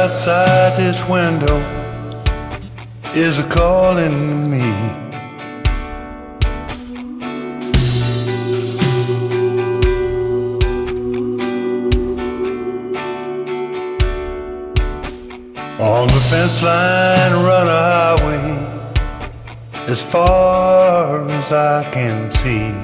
Outside this window is a calling to me. On the fence line run a highway as far as I can see.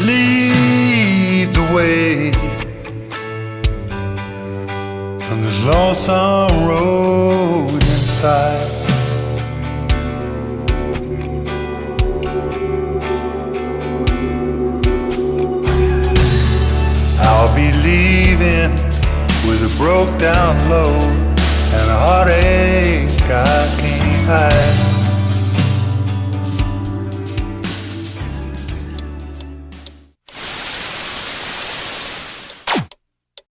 Leads away from this lonesome road inside. I'll be leaving with a broke down load and a heartache I can't hide.